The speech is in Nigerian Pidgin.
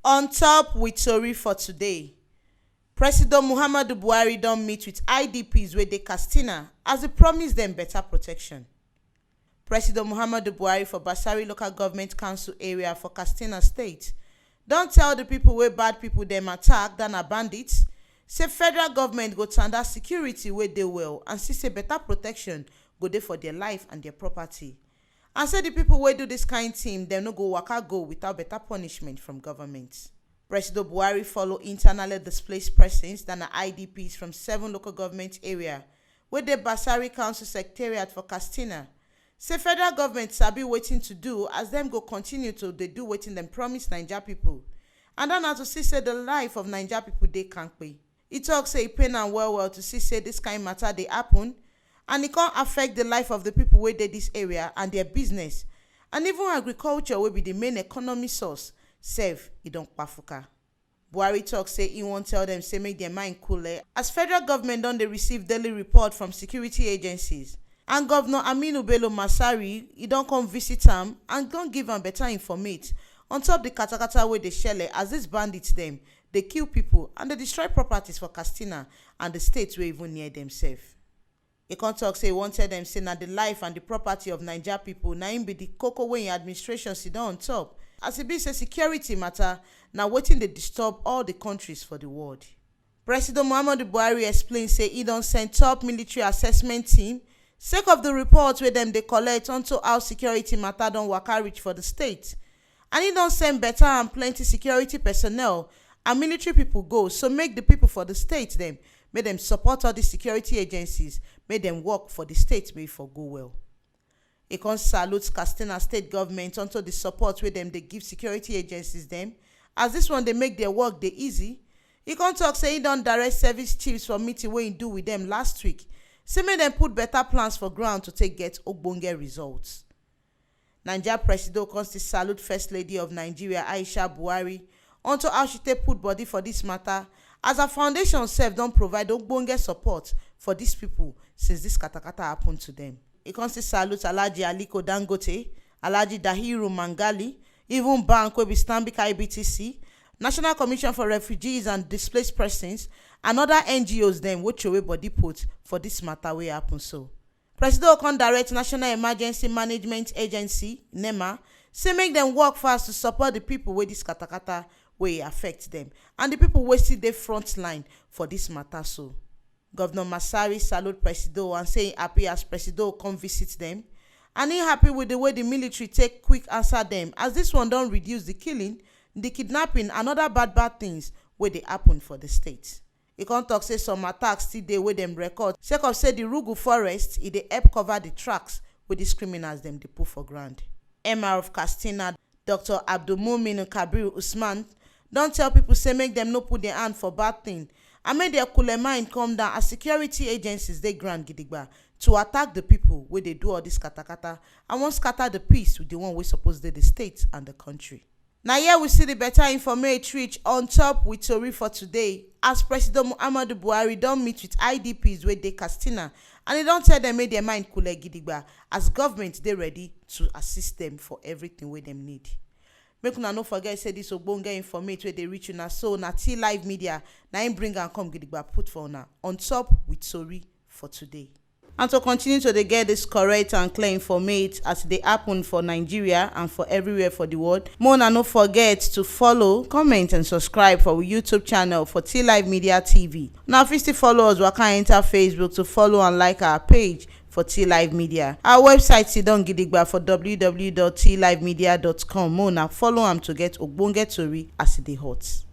On top with tori for today, Presido Buhari don meet with IDPs wey dey Katsina as e promise dem better protection. Presido Buhari for Basari Local Government Council area for Katsina State don tell the people wey bad people dem attack dat na bandits say federal government go tanda security wey dey well and see say better protection go dey for their life and their property, and say the people wey do dis kind thing dem no go waka go without better punishment from government. Presido Buhari follow internally displaced persons dat na IDPs from 7 local government area wey dey Basari Council Secretariat for Katsina say federal government sabi wetin to do as dem go continue to dey do wetin dem promise Naija people, and dat na to see say the life of Naija people dey kampe. E tok say e pain am well to see say dis kind matter dey happen and e con affect the life of the people wey dey dis area and their business, and even agriculture wey be the main economy source sef e don kpafuka. Buhari tok say e wan tell dem say make their mind cool as federal government don dey receive daily report from security agencies, and Governor Aminu Bello Masari e don come visit am and don give am better informate on top the katakata wey dey shele as dis bandits dem dey kill people and dey destroy properties for Katsina and the states wey even near dem sef. E con tok say e wan tell dem say na the life and the property of Naija people na im be the koko wey im administration sidon on top, as e be say security matter na wetin dey disturb all the countries for the world. President Buhari explain say e don send top military assessment team sake of the report wey dem dey collect onto how security matter don waka reach for the state, and e don send better and plenty security personnel and military people go so make the people for the state dem make dem support all the security agencies, make dem work for the state make e for go well. E con salute Katsina state government unto the support wey dem dey give security agencies dem as dis one dey make their work dey easy. E con tok say e don direct service chiefs for meeting wey e do with dem last week say make dem put better plans for ground to take get ogbonge results. Naija Presido con still salute First Lady of Nigeria Aisha Buhari unto how she take put body for dis matter as her foundation sef don provide ogbonge support for dis people since dis katakata happen to dem. E con still salute Alhaji Aliko Dangote, Alhaji Dahiru Mangali, even bank wey be Stanbic IBTC, National Commission for Refugees and Displaced Persons, and other NGOs dem wey throway body put for dis matter wey happen so. Presido con direct National Emergency Management Agency (NEMA) say make dem work fast to support the people wey dis katakata wey affect dem and the people wey still dey front line for dis matter so. Governor Masari salute Presido and say e happy as Presido come visit dem, and e happy with the way the military take quick answer dem as dis one don reduce the killing, the kidnapping and other bad things wey dey happen for the state. E con tok say some attacks still dey wey dem record sake of say the Rugu forest e dey help cover the tracks wey dis criminals dem dey put for ground. Emir of Katsina Dr. Abdulmumin Kabir Usman don tell people say make dem no put their hand for bad thing and make their cool mind come down as security agencies dey ground gidigba to attack the people wey dey do all this katakata and wan scatter the peace with the one wey suppose dey the state and the country. Na here we see the better informate reach on top with tori for today as President Buhari don meet with IDPs wey dey Katsina and e don tell dem make their mind cool gidigba as government dey ready to assist dem for everything wey dem need. Make una no forget say dis ogbonge informate wey dey reach una so na T Live Media na im bring am come gidigba put for una on top with tori for today. And to continue to dey get this correct and clear informate as e dey happen for Nigeria and for everywhere for the world, make una no forget to follow, comment and subscribe for our YouTube channel for T Live Media TV. Now if you still follow us, waka enter Facebook to follow and like our page for T Live Media. Our website sidon gidigba for www.tlivemedia.com. Make una follow am to get ogbonge tori as e dey hot.